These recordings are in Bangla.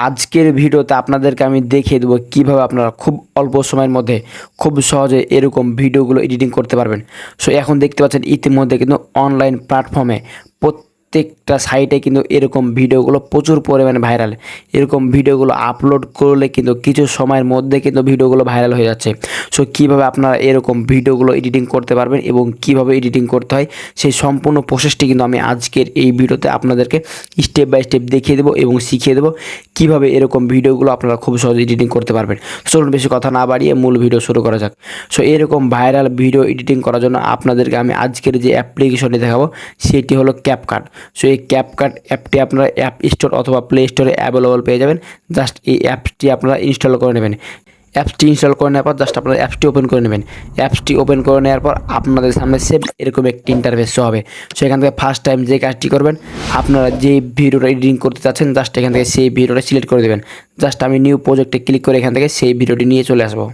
আজকের ভিডিওতে আপনাদেরকে আমি দেখিয়ে দেবো কীভাবে আপনারা খুব অল্প সময়ের মধ্যে খুব সহজে এরকম ভিডিওগুলো এডিটিং করতে পারবেন। সো এখন দেখতে পাচ্ছেন ইতিমধ্যে কিন্তু অনলাইন প্ল্যাটফর্মে প্রত্যেকটা সাইটে কিন্তু এরকম ভিডিওগুলো প্রচুর পরিমাণে ভাইরাল। এরকম ভিডিওগুলো আপলোড করলে কিন্তু কিছু সময়ের মধ্যে কিন্তু ভিডিওগুলো ভাইরাল হয়ে যাচ্ছে। সো কীভাবে আপনারা এরকম ভিডিওগুলো এডিটিং করতে পারবেন এবং কীভাবে এডিটিং করতে হয় সেই সম্পূর্ণ প্রসেসটি কিন্তু আমি আজকের এই ভিডিওতে আপনাদেরকে স্টেপ বাই স্টেপ দেখিয়ে দেবো এবং শিখিয়ে দেবো কীভাবে এরকম ভিডিওগুলো আপনারা খুব সহজে এডিটিং করতে পারবেন। চলুন বেশি কথা না বাড়িয়ে মূল ভিডিও শুরু করা যাক। সো এরকম ভাইরাল ভিডিও এডিটিং করার জন্য আপনাদেরকে আমি আজকের যে অ্যাপ্লিকেশনটি দেখাবো সেটি হলো ক্যাপকাট। সো এই ক্যাপকাট অ্যাপটি আপনারা অ্যাপ স্টোর অথবা প্লে স্টোরে অ্যাভেলেবল পেয়ে যাবেন। জাস্ট এই অ্যাপটি আপনারা ইনস্টল করে নেবেন। অ্যাপসটি ইনস্টল করে নেওয়ার পর জাস্ট আপনারা অ্যাপসটি ওপেন করে নেবেন। অ্যাপসটি ওপেন করে নেওয়ার পর আপনাদের সামনে সেম এরকম একটি ইন্টারফেস শো হবে। সো এখান থেকে ফার্স্ট টাইম যে কাজটি করবেন, আপনারা যে ভিডিওটা এডিটিং করতে চাচ্ছেন জাস্ট এখান থেকে সেই ভিডিওটা সিলেক্ট করে দেবেন। জাস্ট আমি নিউ প্রজেক্টে ক্লিক করে এখান থেকে সেই ভিডিওটি নিয়ে চলে আসবো।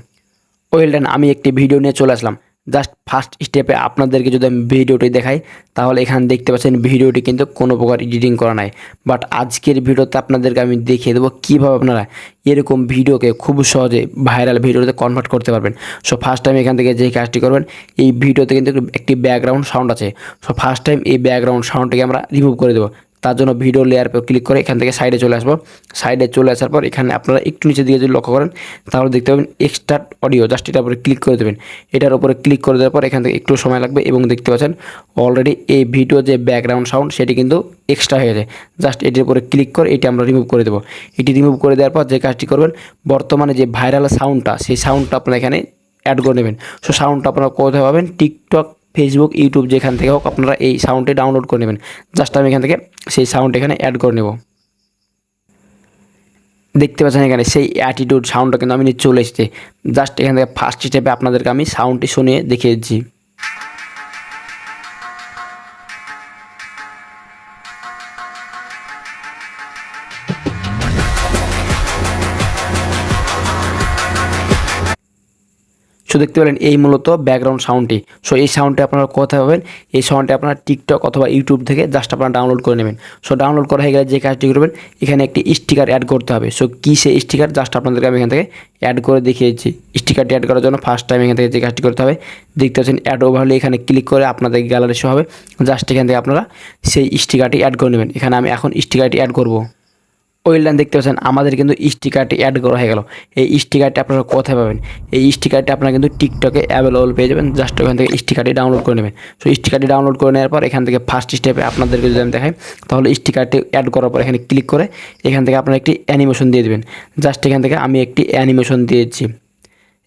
ওয়েল ডান, আমি একটি ভিডিও নিয়ে চলে আসলাম। জাস্ট ফার্স্ট স্টেপে আপনাদেরকে যদি আমি ভিডিওটি দেখাই তাহলে এখানে দেখতে পাচ্ছেন ভিডিওটি কিন্তু কোনো প্রকার এডিটিং করা নাই। বাট আজকের ভিডিওতে আপনাদেরকে আমি দেখিয়ে দেবো কীভাবে আপনারা এরকম ভিডিওকে খুব সহজে ভাইরাল ভিডিওতে কনভার্ট করতে পারবেন। সো ফার্স্ট টাইম এখান থেকে যেই কাজটি করবেন, এই ভিডিওতে কিন্তু একটি ব্যাকগ্রাউন্ড সাউন্ড আছে। সো ফার্স্ট টাইম এই ব্যাকগ্রাউন্ড সাউন্ডটাকে আমরা রিমুভ করে দেবো। তার জন্য ভিডিও লেয়ার পর ক্লিক করে এখান থেকে সাইডে চলে আসবো। সাইডে চলে আসার পর এখানে আপনারা একটু নিচে দিকে যদি লক্ষ্য করেন তাহলে দেখতে পাবেন এক্সট্রাক্ট অডিও, জাস্ট এটার উপরে ক্লিক করে দেবেন। এটার উপরে ক্লিক করে দেওয়ার পর এখান থেকে একটু সময় লাগবে এবং দেখতে পাচ্ছেন অলরেডি এই ভিডিও যে ব্যাকগ্রাউন্ড সাউন্ড সেটি কিন্তু এক্সট্রা হয়ে যায়। জাস্ট এটির উপরে ক্লিক করে এটি আমরা রিমুভ করে দেবো। এটি রিমুভ করে দেওয়ার পর যে কাজটি করবেন, বর্তমানে যে ভাইরাল সাউন্ডটা সেই সাউন্ডটা আপনারা এখানে অ্যাড করে নেবেন। সো সাউন্ডটা আপনারা কোথায় পাবেন, টিকটক, ফেসবুক, ইউটিউব যেখান থেকে হোক আপনারা এই সাউন্ডটি ডাউনলোড করে নেবেন। জাস্ট আমি এখান থেকে সেই সাউন্ড এখানে অ্যাড করে নেব। দেখতে পাচ্ছেন এখানে সেই অ্যাটিটিউড সাউন্ডটা কিন্তু আমি নিয়ে চলে এসেছি। জাস্ট এখান থেকে ফার্স্ট স্টেপে আপনাদেরকে আমি সাউন্ডটি শুনিয়ে দেখিয়ে দিচ্ছি। সো দেখতে পেলেন এই মূলত ব্যাকগ্রাউন্ড সাউন্ডটি। সো এই সাউন্ডটি আপনারা কোথায় পাবেন, এই সাউন্ডটি আপনারা টিকটক অথবা ইউটিউব থেকে জাস্ট আপনারা ডাউনলোড করে নেবেন। সো ডাউনলোড করা হয়ে গেলে যে কাজটি করবেন, এখানে একটি স্টিকার অ্যাড করতে হবে। সো কী সেই স্টিকার, জাস্ট আপনাদেরকে আমি এখান থেকে অ্যাড করে দেখিয়েছি। স্টিকারটি অ্যাড করার জন্য ফার্স্ট টাইম এখান থেকে যে কাজটি করতে হবে, দেখতে পাচ্ছেন অ্যাড ওভারলে এখানে ক্লিক করে আপনাদের গ্যালারি শো হবে। জাস্ট এখান থেকে আপনারা সেই স্টিকারটি অ্যাড করে নেবেন। এখানে আমি এখন স্টিকারটি অ্যাড করব। ওয়েল ডান, দেখতে পাচ্ছেন আমাদের কিন্তু স্টিকারটি অ্যাড করা হয়ে গেল। এই স্টিকারটি আপনারা কোথায় পাবেন, এই স্টিকারটি আপনারা কিন্তু টিকটকে অ্যাভেলেবল পেয়ে যাবেন। জাস্ট ওখান থেকে স্টিকারটি ডাউনলোড করে নেবেন। সো স্টিকারটি ডাউনলোড করে নেওয়ার পর এখান থেকে ফার্স্ট স্টেপে আপনাদেরকে যদি আমি দেখাই তাহলে স্টিকারটি অ্যাড করার পর এখানে ক্লিক করে এখান থেকে আপনারা একটি অ্যানিমেশন দিয়ে দেবেন। জাস্ট এখান থেকে আমি একটি অ্যানিমেশন দিয়েছি।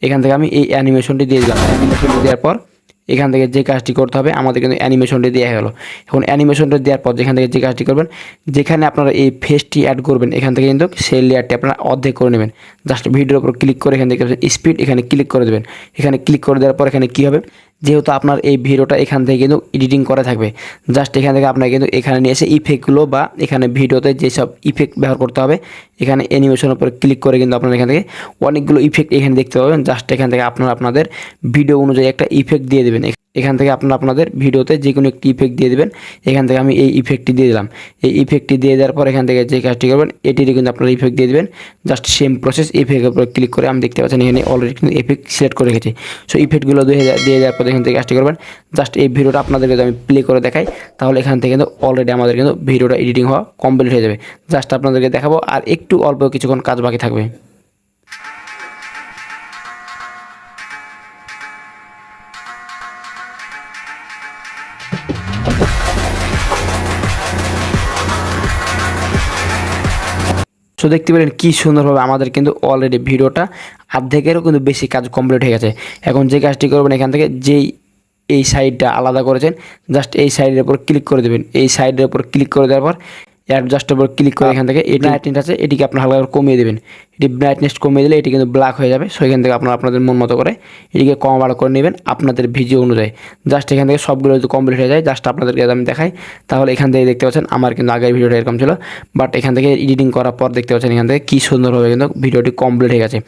এখান থেকে আমি এই অ্যানিমেশনটি দিয়ে দিলাম। অ্যানিমেশনটি দেওয়ার পর এখান থেকে যে কাজটি করতে হবে, আমাদের কিন্তু অ্যানিমেশনটি দেওয়া গেল। এখন অ্যানিমেশনটা দেওয়ার পর যেখান থেকে যে কাজটি করবেন, যেখানে আপনারা এই ফেসটি অ্যাড করবেন এখান থেকে কিন্তু সেই লেয়ারটি আপনারা অর্ধেক করে নেবেন। জাস্ট ভিডিওর উপর ক্লিক করে এখান থেকে স্পিড এখানে ক্লিক করে দেবেন। এখানে ক্লিক করে দেওয়ার পর এখানে কী হবে, যেহেতু আপনার এই ভিডিওটা এখান থেকে কিন্তু এডিটিং করা থাকবে, জাস্ট এখান থেকে আপনারা কিন্তু এখানে নিয়ে এসে ইফেক্টগুলো বা এখানে ভিডিওতে যেসব ইফেক্ট ব্যবহার করতে হবে এখানে অ্যানিমেশনের উপরে ক্লিক করে কিন্তু আপনারা এখান থেকে অনেকগুলো ইফেক্ট এখানে দেখতে পাবেন। জাস্ট এখান থেকে আপনারা আপনাদের ভিডিও অনুযায়ী একটা ইফেক্ট দিয়ে দেবেন। এখান থেকে আপনারা আপনাদের ভিডিওতে যে কোনো একটি ইফেক্ট দিয়ে দেবেন। এখান থেকে আমি এই ইফেক্টটি দিয়ে দিলাম। এই ইফেক্টটি দিয়ে দেওয়ার পর এখান থেকে যে কাজটি করবেন এটিরই কিন্তু আপনারা ইফেক্ট দিয়ে দেবেন। জাস্ট সেম প্রসেস, ইফেক্টের উপরে ক্লিক করে আমি দেখতে পাচ্ছেন এখানে অলরেডি কিন্তু ইফেক্ট সিলেক্ট করে রেখেছি। সো ইফেক্টগুলো দিয়ে দেওয়ার পর এখান থেকে কাজটি করবেন। জাস্ট এই ভিডিওটা আপনাদেরকে যদি আমি প্লে করে দেখাই তাহলে এখান থেকে কিন্তু অলরেডি আমাদের কিন্তু ভিডিওটা এডিটিং হওয়া কমপ্লিট হয়ে যাবে। জাস্ট আপনাদেরকে দেখাবো আর একটু অল্প কিছুক্ষণ কাজ বাকি থাকবে। সো দেখতে পেলেন কী সুন্দরভাবে আমাদের কিন্তু অলরেডি ভিডিওটা অর্ধেকেরও কিন্তু বেশি কাজ কমপ্লিট হয়ে গেছে। এখন যে কাজটি করবেন, এখান থেকে যেই এই সাইডটা আলাদা করেছেন জাস্ট এই সাইডের উপর ক্লিক করে দেবেন। এই সাইডের উপর ক্লিক করে দেওয়ার পর অ্যাডজাস্টের উপর ক্লিক করে এখান থেকে এটি ব্রাইটনেস আছে এটিকে আপনার হালকা করে কমিয়ে দেবেন। এটি ব্রাইটনেস কমিয়ে দিলে এটি কিন্তু ব্ল্যাক হয়ে যাবে। সো এখান থেকে আপনারা আপনাদের মন মতো করে এটিকে কম বাড়া করে নেবেন আপনাদের ভিডিও অনুযায়ী। জাস্ট এখান থেকে সবগুলো যদি কমপ্লিট হয়ে যায়, জাস্ট আপনাদেরকে আমি দেখাই তাহলে এখান থেকে দেখতে পাচ্ছেন আমার কিন্তু আগের ভিডিওটা এরকম ছিল, বাট এখান থেকে এডিটিং করার পর দেখতে পাচ্ছেন এখান থেকে কী সুন্দরভাবে কিন্তু ভিডিওটি কমপ্লিট হয়ে গেছে।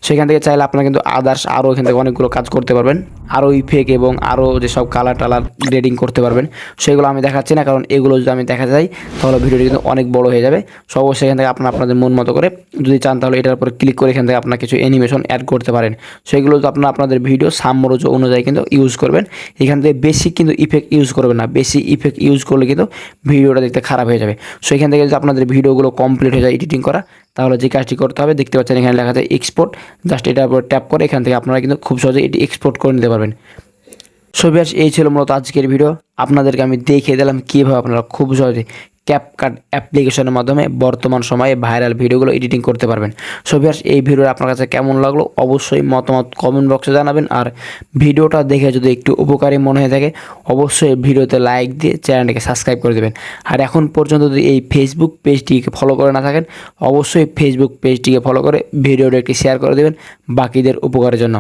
সেখান থেকে চাইলে আপনারা কিন্তু আদার্স আরও এখান থেকে অনেকগুলো কাজ করতে পারবেন। আরও ইফেক্ট এবং আরও যেসব কালার টালার গ্রেডিং করতে পারবেন। সেগুলো আমি দেখাচ্ছি না, কারণ এগুলো যদি আমি দেখা যাই তাহলে ভিডিওটি কিন্তু অনেক বড় হয়ে যাবে। সো অবশ্যই এখান থেকে আপনাদের মন মতো করে যদি চান তাহলে এটার উপর ক্লিক করে এখান থেকে আপনার কিছু অ্যানিমেশন অ্যাড করতে পারেন। সেগুলো তো আপনাদের ভিডিও সামঞ্জস্য অনুযায়ী কিন্তু ইউজ করবেন। এখান থেকে বেশি কিন্তু ইফেক্ট ইউজ করবেন না, বেশি ইফেক্ট ইউজ করলে কিন্তু ভিডিওটা দেখতে খারাপ হয়ে যাবে। সো এখান থেকে যদি আপনাদের ভিডিওগুলো কমপ্লিট হয়ে যায় এডিটিং করা, তাহলে যে কাজটি করতে হবে দেখতে পাচ্ছেন এখানে লেখা আছে এক্সপোর্ট, জাস্ট এটার উপর ট্যাপ করে এখান থেকে আপনারা কিন্তু খুব সহজে এটি এক্সপোর্ট করে নিতে পারবেন। সো ভিউয়ার্স, এই ছিল মূলত আজকের ভিডিও। আপনাদেরকে আমি দেখিয়ে দিলাম কীভাবে আপনারা খুব সহজে ক্যাপকাট অ্যাপ্লিকেশনের মাধ্যমে বর্তমান সময়ে ভাইরাল ভিডিওগুলো এডিটিং করতে পারবেন। সো ভিউয়ার্স, এই ভিডিওটা আপনার কাছে কেমন লাগলো অবশ্যই মতামত কমেন্ট বক্সে জানাবেন। আর ভিডিওটা দেখে যদি একটু উপকারী মনে হয়ে থাকে অবশ্যই ভিডিওতে লাইক দিয়ে চ্যানেলটিকে সাবস্ক্রাইব করে দেবেন। আর এখন পর্যন্ত যদি এই ফেসবুক পেজটিকে ফলো করে না থাকেন অবশ্যই ফেসবুক পেজটিকে ফলো করে ভিডিওটা একটি শেয়ার করে দেবেন বাকিদের উপকারের জন্য।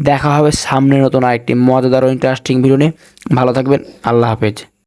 দেখা হবে সামনে নতুন আরেকটি মজাদার ও ইন্টারেস্টিং ভিডিও নিয়ে। ভালো থাকবেন, আল্লাহ হাফেজ।